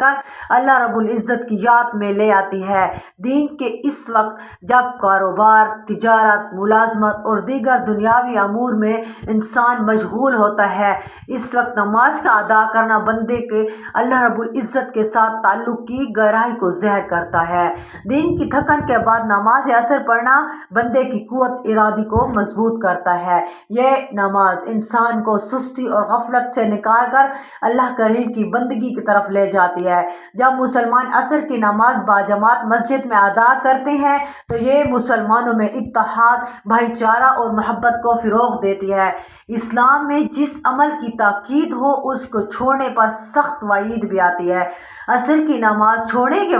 کر اللہ رب العزت کی یاد میں لے آتی ہے۔ دین کے اس وقت جب کاروبار، تجارت، ملازمت اور دیگر دنیاوی امور میں انسان مشغول ہوتا ہے، اس وقت نماز کا ادا کرنا بندے کے اللہ رب العزت کے ساتھ تعلق کی گہرائی کو ظاہر کرتا ہے۔ دن کی تھکن کے بعد نماز اثر پڑھنا بندے کی قوت ارادی کو مضبوط کرتا ہے۔ یہ نماز انسان کو سستی اور غفلت سے نکال کر اللہ کریم کی بندگی کی طرف لے جاتی ہے۔ جب مسلمان عصر کی نماز باجماعت مسجد میں ادا کرتے ہیں تو یہ مسلمانوں میں اتحاد، بھائی چارہ اور محبت کو فروغ دیتی ہے۔ اسلام میں جس عمل کی تاکید ہو اس کو چھوڑنے پر سخت وعید بھی آتی ہے۔ عصر کی نماز چھوڑنے کے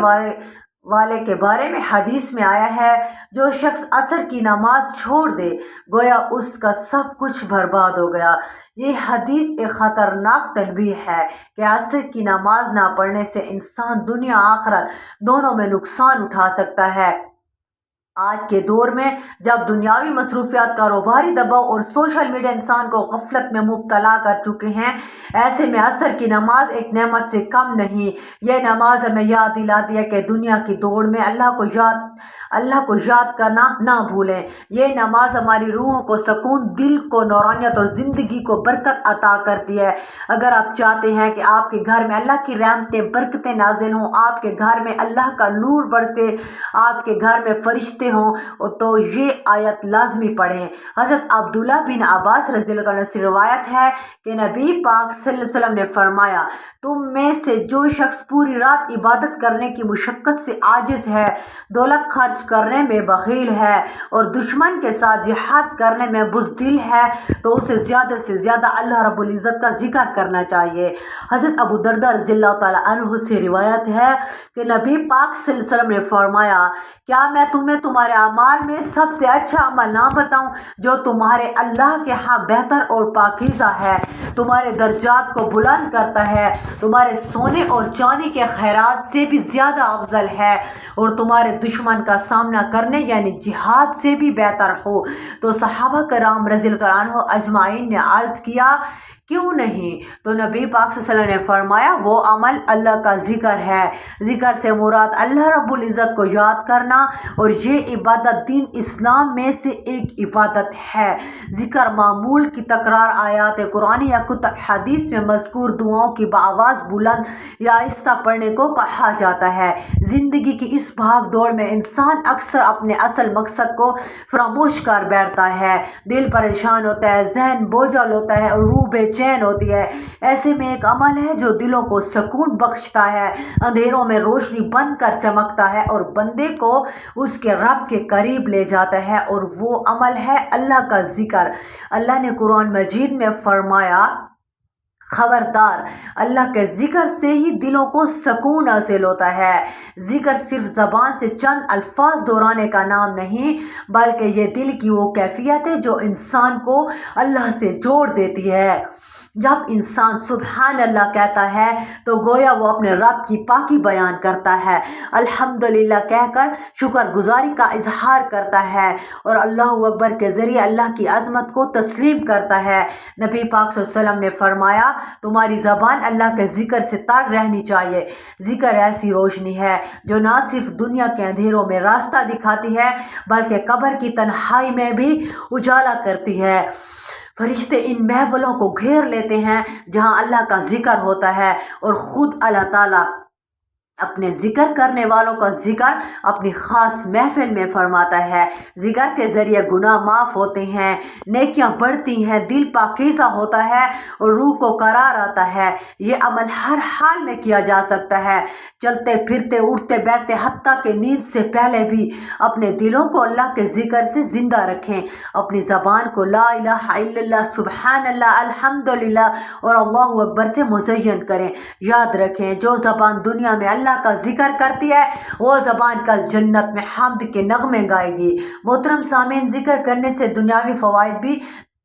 والے کے بارے میں حدیث میں آیا ہے، جو شخص عصر کی نماز چھوڑ دے گویا اس کا سب کچھ برباد ہو گیا۔ یہ حدیث ایک خطرناک تنبیہ ہے کہ عصر کی نماز نہ پڑھنے سے انسان دنیا آخرت دونوں میں نقصان اٹھا سکتا ہے۔ آج کے دور میں جب دنیاوی مصروفیات، کاروباری دباؤ اور سوشل میڈیا انسان کو غفلت میں مبتلا کر چکے ہیں، ایسے میں عصر کی نماز ایک نعمت سے کم نہیں۔ یہ نماز ہمیں یاد دلاتی ہے کہ دنیا کی دوڑ میں اللہ کو یاد کرنا نہ بھولیں۔ یہ نماز ہماری روحوں کو سکون، دل کو نورانیت اور زندگی کو برکت عطا کرتی ہے۔ اگر آپ چاہتے ہیں کہ آپ کے گھر میں اللہ کی رحمتیں، برکتیں نازل ہوں، آپ کے گھر میں اللہ کا نور برسے، آپ کے گھر میں فرشتے ہوں، تو یہ آیت لازمی پڑھیں۔ حضرت عبداللہ بن عباس رضی اللہ عنہ سے روایت ہے کہ نبی پاک صلی اللہ علیہ وسلم نے فرمایا، تم میں سے جو شخص پوری رات عبادت کرنے کی مشقت سے عاجز ہے، دولت خرچ کرنے میں بخیل ہے اور دشمن کے ساتھ جہاد کرنے میں بزدل ہے، تو اسے زیادہ سے زیادہ اللہ رب العزت کا ذکر کرنا چاہیے۔ حضرت ابو درداء رضی اللہ تعالیٰ عنہ سے روایت ہے کہ نبی پاک صلی اللہ علیہ وسلم نے فرمایا، کیا میں تمہیں تمہارے اعمال میں سب سے اچھا عمل نہ بتاؤں جو تمہارے اللہ کے ہاں بہتر اور پاکیزہ ہے، تمہارے درجات کو بلند کرتا ہے، تمہارے سونے اور چاندی کے خیرات سے بھی زیادہ افضل ہے اور تمہارے دشمن کا سامنا کرنے یعنی جہاد سے بھی بہتر ہو؟ تو صحابہ کرام رضی اللہ عنہ اجمعین نے عرض کیا، کیوں نہیں؟ تو نبی پاک صلی اللہ علیہ وسلم نے فرمایا، وہ عمل اللہ کا ذکر ہے۔ ذکر سے مراد اللہ رب العزت کو یاد کرنا، اور یہ عبادت دین اسلام میں سے ایک عبادت ہے۔ ذکر معمول کی تکرار آیات قرآن یا کتب حدیث میں مذکور دعاؤں کی بآواز بلند یا آہستہ پڑھنے کو کہا جاتا ہے۔ زندگی کی اس بھاگ دوڑ میں انسان اکثر اپنے اصل مقصد کو فراموش کر بیٹھتا ہے، دل پریشان ہوتا ہے، ذہن بوجھل ہوتا ہے اور روح بے چین ہوتی ہے۔ ایسے میں ایک عمل ہے جو دلوں کو سکون بخشتا ہے، اندھیروں میں روشنی بن کر چمکتا ہے اور بندے کو اس کے رب کے قریب لے جاتا ہے، اور وہ عمل ہے اللہ کا ذکر۔ اللہ نے قرآن مجید میں فرمایا، خبردار، اللہ کے ذکر سے ہی دلوں کو سکون حاصل ہوتا ہے۔ ذکر صرف زبان سے چند الفاظ دہرانے کا نام نہیں، بلکہ یہ دل کی وہ کیفیت ہے جو انسان کو اللہ سے جوڑ دیتی ہے۔ جب انسان سبحان اللہ کہتا ہے تو گویا وہ اپنے رب کی پاکی بیان کرتا ہے، الحمدللہ کہہ کر شکر گزاری کا اظہار کرتا ہے اور اللہ اکبر کے ذریعے اللہ کی عظمت کو تسلیم کرتا ہے۔ نبی پاک صلی اللہ علیہ وسلم نے فرمایا، تمہاری زبان اللہ کے ذکر سے تر رہنی چاہیے۔ ذکر ایسی روشنی ہے جو نہ صرف دنیا کے اندھیروں میں راستہ دکھاتی ہے بلکہ قبر کی تنہائی میں بھی اجالا کرتی ہے۔ فرشتے ان محفلوں کو گھیر لیتے ہیں جہاں اللہ کا ذکر ہوتا ہے، اور خود اللہ تعالیٰ اپنے ذکر کرنے والوں کا ذکر اپنی خاص محفل میں فرماتا ہے۔ ذکر کے ذریعے گناہ معاف ہوتے ہیں، نیکیاں بڑھتی ہیں، دل پاکیزہ ہوتا ہے اور روح کو قرار آتا ہے۔ یہ عمل ہر حال میں کیا جا سکتا ہے، چلتے پھرتے، اٹھتے بیٹھتے، حتیٰ کہ نیند سے پہلے بھی۔ اپنے دلوں کو اللہ کے ذکر سے زندہ رکھیں، اپنی زبان کو لا الہ الا اللہ، سبحان اللہ، الحمدللہ اور اللہ اکبر سے مزین کریں۔ یاد رکھیں، جو زبان دنیا میں اللہ کا ذکر کرتی ہے وہ زبان کل جنت میں حمد کے نغمے گائے گی۔ محترم سامعین، ذکر کرنے سے دنیاوی فوائد بھی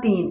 3,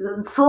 100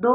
2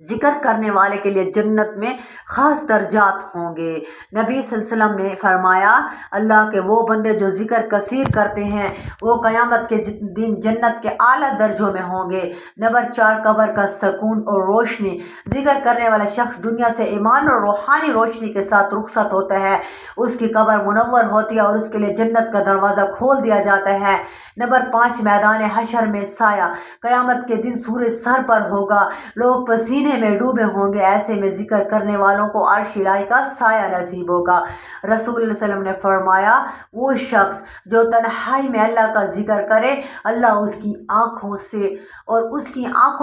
ذکر کرنے والے کے لیے جنت میں خاص درجات ہوں گے۔ نبی صلی اللہ علیہ وسلم نے فرمایا اللہ کے وہ بندے جو ذکر کثیر کرتے ہیں وہ قیامت کے دن جنت کے اعلیٰ درجوں میں ہوں گے۔ نمبر 4، قبر کا سکون اور روشنی۔ ذکر کرنے والا شخص دنیا سے ایمان اور روحانی روشنی کے ساتھ رخصت ہوتا ہے، اس کی قبر منور ہوتی ہے اور اس کے لیے جنت کا دروازہ کھول دیا جاتا ہے۔ نمبر 5، میدان حشر میں سایہ۔ قیامت کے دن سورج سر پر ہوگا، لوگ پسینے میں ڈوبے ہوں گے، ایسے میں ذکر کرنے والوں کو عرش الہی کا سایہ نصیب ہوگا۔ رسول اللہ صلی اللہ علیہ وسلم نے فرمایا وہ شخص جو تنہائی میں اللہ کا ذکر کرے اللہ اس کی آنکھوں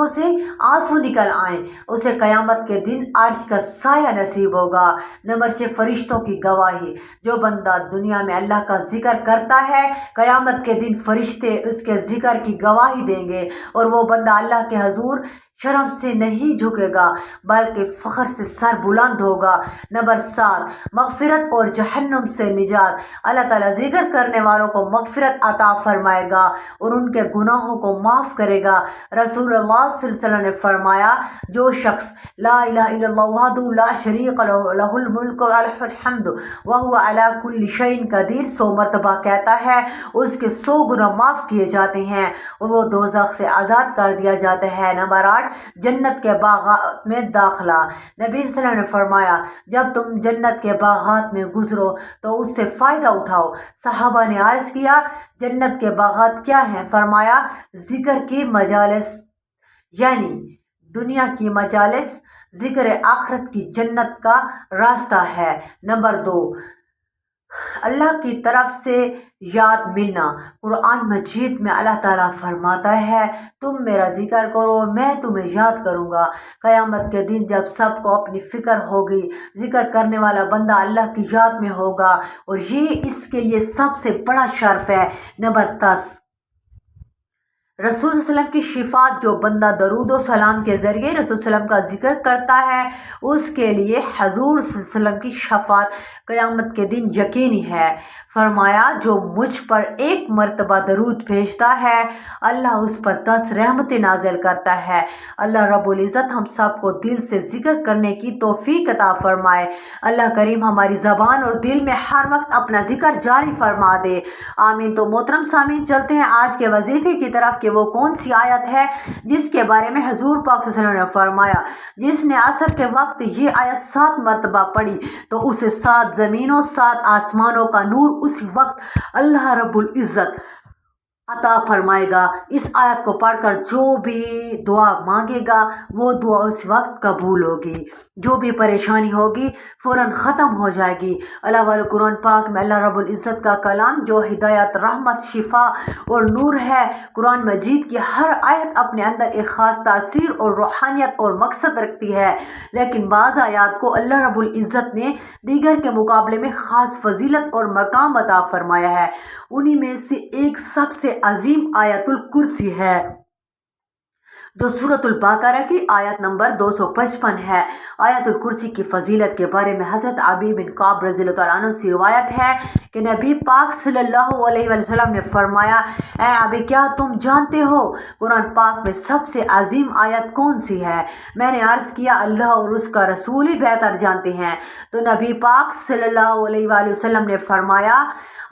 سے آنسو نکل آئیں، اسے قیامت کے دن عرش کا سایہ نصیب ہوگا۔ نمبر 6، فرشتوں کی گواہی۔ جو بندہ دنیا میں اللہ کا ذکر کرتا ہے قیامت کے دن فرشتے اس کے ذکر کی گواہی دیں گے اور وہ بندہ اللہ کے حضور شرم سے نہیں جھکے گا بلکہ فخر سے سر بلند ہوگا۔ نمبر 7، مغفرت اور جہنم سے نجات۔ اللہ تعالیٰ ذکر کرنے والوں کو مغفرت عطا فرمائے گا اور ان کے گناہوں کو معاف کرے گا۔ رسول اللہ صلی اللہ علیہ وسلم نے فرمایا جو شخص لا الہ الا اللہ وحدہ لا شریک لہ لہ الملک ولہ الحمد وہو علی کل شیء قدیر 100 مرتبہ کہتا ہے اس کے 100 گناہ معاف کیے جاتے ہیں اور وہ دوزخ سے آزاد کر دیا جاتا ہے۔ نمبر 8، جنت کے باغات میں داخلہ۔ نبی صلی اللہ علیہ وسلم نے فرمایا جب تم جنت کے باغات میں گزرو تو اس سے فائدہ اٹھاؤ۔ صحابہ نے عرض کیا جنت کے باغات کیا ہیں؟ فرمایا ذکر کی مجالس، یعنی دنیا کی مجالس ذکر آخرت کی جنت کا راستہ ہے۔ نمبر 2، اللہ کی طرف سے یاد ملنا۔ قرآن مجید میں اللہ تعالیٰ فرماتا ہے تم میرا ذکر کرو میں تمہیں یاد کروں گا۔ قیامت کے دن جب سب کو اپنی فکر ہوگی ذکر کرنے والا بندہ اللہ کی یاد میں ہوگا اور یہ اس کے لیے سب سے بڑا شرف ہے۔ نمبر 10، رسول صلی اللہ علیہ وسلم کی شفاعت۔ جو بندہ درود و سلام کے ذریعے رسول صلی اللہ علیہ وسلم کا ذکر کرتا ہے اس کے لیے حضور صلی اللہ علیہ وسلم کی شفاعت قیامت کے دن یقینی ہے۔ فرمایا جو مجھ پر 1 مرتبہ درود بھیجتا ہے اللہ اس پر 10 رحمتیں نازل کرتا ہے۔ اللہ رب العزت ہم سب کو دل سے ذکر کرنے کی توفیق عطا فرمائے۔ اللہ کریم ہماری زبان اور دل میں ہر وقت اپنا ذکر جاری فرما دے، آمین۔ تو محترم سامعین چلتے ہیں آج کے وظیفے کی طرف کہ وہ کون سی آیت ہے جس کے بارے میں حضور پاک صلی اللہ علیہ وسلم نے فرمایا جس نے عصر کے وقت یہ آیت 7 مرتبہ پڑھی تو اسے 7 زمینوں 7 آسمانوں کا نور اسی وقت اللہ رب العزت عطا فرمائے گا۔ اس آیت کو پڑھ کر جو بھی دعا مانگے گا وہ دعا اس وقت قبول ہوگی، جو بھی پریشانی ہوگی فوراً ختم ہو جائے گی۔ اللہ والے قرآن پاک میں اللہ رب العزت کا کلام جو ہدایت، رحمت، شفا اور نور ہے، قرآن مجید کی ہر آیت اپنے اندر ایک خاص تاثیر اور روحانیت اور مقصد رکھتی ہے، لیکن بعض آیات کو اللہ رب العزت نے دیگر کے مقابلے میں خاص فضیلت اور مقام عطا فرمایا ہے۔ انہی میں سے ایک سب سے عظیم آیت الکرسی ہے جو سورۃ البقرہ کی آیت نمبر 255 ہے۔ آیت الکرسی کی فضیلت کے بارے میں حضرت ابی بن کعب رضی اللہ تعالیٰ عنہ سے روایت ہے کہ نبی پاک صلی اللہ علیہ وسلم نے فرمایا اے ابی کیا تم جانتے ہو قرآن پاک میں سب سے عظیم آیت کون سی ہے؟ میں نے عرض کیا اللہ اور اس کا رسول ہی بہتر جانتے ہیں۔ تو نبی پاک صلی اللہ علیہ وآلہ وسلم نے فرمایا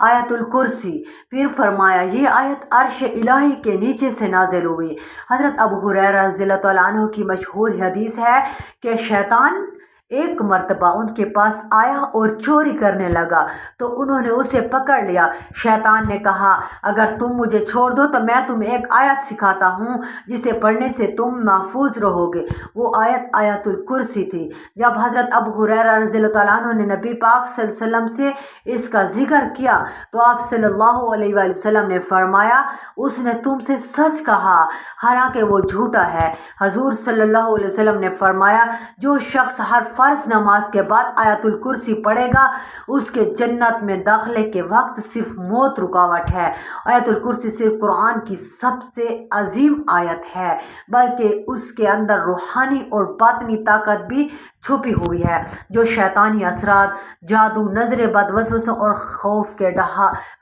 آیت الکرسی۔ پھر فرمایا یہ آیت عرش الہی کے نیچے سے نازل ہوئی۔ حضرت ابو ہریرہ رضی اللہ تعالیٰ عنہ کی مشہور حدیث ہے کہ شیطان ایک مرتبہ ان کے پاس آیا اور چوری کرنے لگا تو انہوں نے اسے پکڑ لیا۔ شیطان نے کہا اگر تم مجھے چھوڑ دو تو میں تمہیں ایک آیت سکھاتا ہوں جسے پڑھنے سے تم محفوظ رہو گے۔ وہ آیت آیت الکرسی تھی۔ جب حضرت ابو ہریرہ رضی اللہ تعالیٰ عنہ نے نبی پاک صلی اللہ علیہ وسلم سے اس کا ذکر کیا تو آپ صلی اللہ علیہ وآلہ وسلم نے فرمایا اس نے تم سے سچ کہا حالانکہ وہ جھوٹا ہے۔ حضور صلی اللہ علیہ وسلم نے فرمایا جو شخص ہر فرض نماز کے بعد آیت الکرسی پڑھے گا اس کے جنت میں داخلے کے وقت صرف موت رکاوٹ ہے۔ آیت الکرسی صرف قرآن کی سب سے عظیم آیت ہے بلکہ اس کے اندر روحانی اور باطنی طاقت بھی چھپی ہوئی ہے، جو شیطانی اثرات، جادو، نظر بد، وسوسوں اور خوف کے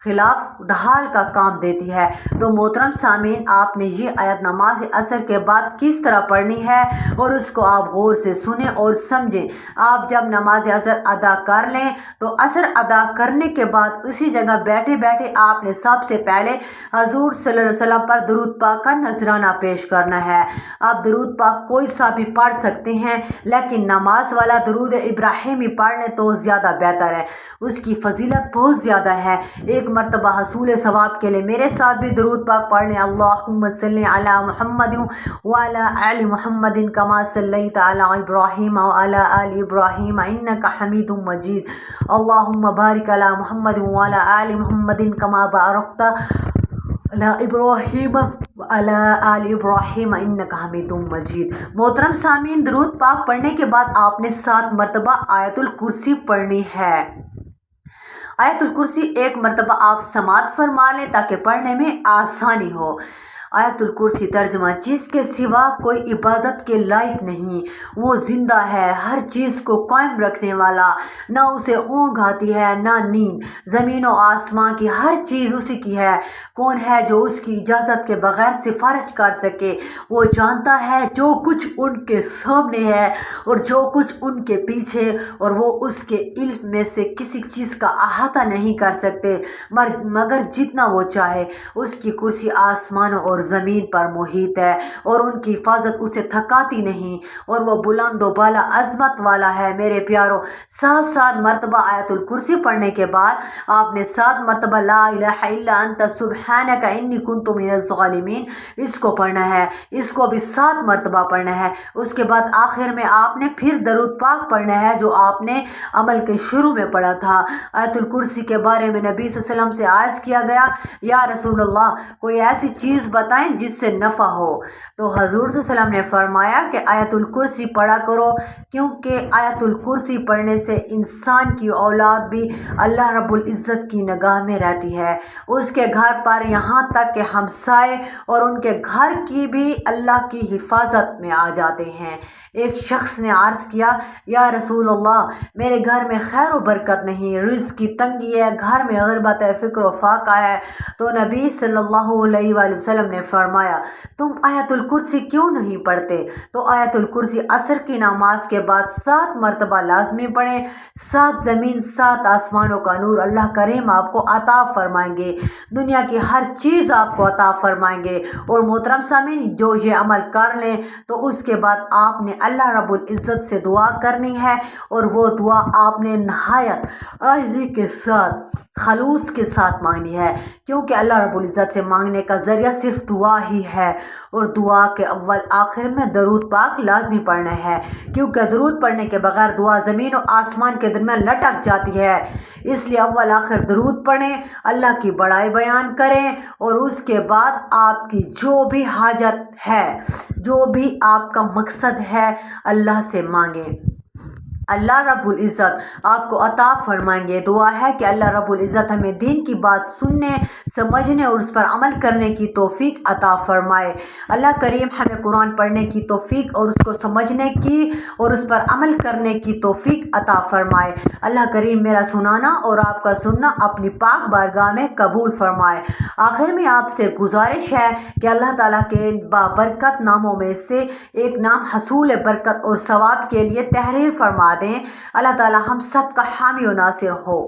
خلاف ڈھال کا کام دیتی ہے۔ تو محترم سامعین، آپ نے یہ آیت نماز عصر کے بعد کس طرح پڑھنی ہے اور اس کو آپ غور سے سنیں اور سمجھیں۔ آپ جب نماز عصر ادا کر لیں تو عصر ادا کرنے کے بعد اسی جگہ بیٹھے بیٹھے آپ نے سب سے پہلے حضور صلی اللہ علیہ وسلم پر درود پاک کا نذرانہ پیش کرنا ہے۔ آپ درود پاک کوئی سا بھی پڑھ سکتے ہیں، لیکن نماز والا درود ابراہیمی پڑھ لیں تو زیادہ بہتر ہے، اس کی فضیلت بہت زیادہ ہے۔ ایک مرتبہ حصول ثواب کے لیے میرے ساتھ بھی درود پاک پڑھ لیں۔ اللہم صلی علی محمد وعلی آل محمد کما صلیت علی ابراہیم وعلی آل ابراہیم انک حمید مجید۔ اللہم بارک علی محمد وعلی آل محمد کما بارکت علی ابراہیم وعلی آل ابراہیم انک حمید مجید۔ محترم سامعین، درود پاک پڑھنے کے بعد آپ نے 7 مرتبہ آیت الکرسی پڑھنی ہے۔ آیت الکرسی ایک مرتبہ آپ سماعت فرما لیں تاکہ پڑھنے میں آسانی ہو۔ آیت الکرسی ترجمہ: جس کے سوا کوئی عبادت کے لائق نہیں، وہ زندہ ہے، ہر چیز کو قائم رکھنے والا، نہ اسے اونگ آتی ہے نہ نیند، زمین و آسمان کی ہر چیز اسی کی ہے۔ کون ہے جو اس کی اجازت کے بغیر سفارش کر سکے؟ وہ جانتا ہے جو کچھ ان کے سامنے ہے اور جو کچھ ان کے پیچھے، اور وہ اس کے علم میں سے کسی چیز کا احاطہ نہیں کر سکتے مگر جتنا وہ چاہے۔ اس کی کرسی آسمانوں اور زمین پر محیط ہے اور ان کی حفاظت اسے تھکاتی نہیں، اور وہ بلند و بالا عظمت والا ہے۔ میرے پیارو، 7 مرتبہ آیت الکرسی پڑھنے کے بعد آپ نے 7 مرتبہ لا الہ الا انت سبحانک انی کنت من الظالمین اس کو پڑھنا ہے۔ اس کو بھی 7 مرتبہ پڑھنا ہے۔ اس کے بعد آخر میں آپ نے پھر درود پاک پڑھنا ہے جو آپ نے عمل کے شروع میں پڑھا تھا۔ آیت الکرسی کے بارے میں نبی صلی اللہ علیہ وسلم سے عرض کیا گیا، یا رسول اللہ، کوئی ایسی چیز بتائیں جس سے نفع ہو؟ تو حضور صلی اللہ علیہ وسلم نے فرمایا کہ آیت الکرسی پڑھا کرو، کیونکہ آیت الکرسی پڑھنے سے انسان کی اولاد بھی اللہ رب العزت کی نگاہ میں رہتی ہے، اس کے گھر پر یہاں تک کہ ہمسائے اور ان کے گھر کی بھی اللہ کی حفاظت میں آ جاتے ہیں۔ ایک شخص نے عرض کیا، یا رسول اللہ، میرے گھر میں خیر و برکت نہیں، رزق کی تنگی ہے، گھر میں غربت ہے، فقر و فاقہ ہے۔ تو نبی صلی اللہ علیہ وآلہ وسلم نے فرمایا، تم آیت الکرسی کیوں نہیں پڑھتے؟ تو آیت الکرسی عصر کی نماز کے بعد 7 مرتبہ لازمی پڑھیں۔ 7 زمین 7 آسمانوں کا نور اللہ کریم آپ کو عطا فرمائیں گے، دنیا کی ہر چیز آپ کو عطا فرمائیں گے۔ اور محترم سامعین، جو یہ عمل کر لیں تو اس کے بعد آپ نے اللہ رب العزت سے دعا کرنی ہے، اور وہ دعا آپ نے نہایت عاجزی کے ساتھ، خلوص کے ساتھ مانگنی ہے، کیونکہ اللہ رب العزت سے مانگنے کا ذریعہ صرف دعا ہی ہے۔ اور دعا کے اول آخر میں درود پاک لازمی پڑھنا ہے، کیونکہ درود پڑھنے کے بغیر دعا زمین و آسمان کے درمیان لٹک جاتی ہے۔ اس لیے اول آخر درود پڑھیں، اللہ کی بڑائی بیان کریں، اور اس کے بعد آپ کی جو بھی حاجت ہے، جو بھی آپ کا مقصد ہے، اللہ سے مانگیں۔ اللہ رب العزت آپ کو عطا فرمائیں گے۔ دعا ہے کہ اللہ رب العزت ہمیں دین کی بات سننے، سمجھنے اور اس پر عمل کرنے کی توفیق عطا فرمائے۔ اللہ کریم ہمیں قرآن پڑھنے کی توفیق اور اس کو سمجھنے کی اور اس پر عمل کرنے کی توفیق عطا فرمائے۔ اللہ کریم میرا سنانا اور آپ کا سننا اپنی پاک بارگاہ میں قبول فرمائے۔ آخر میں آپ سے گزارش ہے کہ اللہ تعالیٰ کے بابرکت ناموں میں سے ایک نام حصول برکت اور ثواب کے لیے تحریر فرما دیں۔ اللہ تعالیٰ ہم سب کا حامی و ناصر ہو۔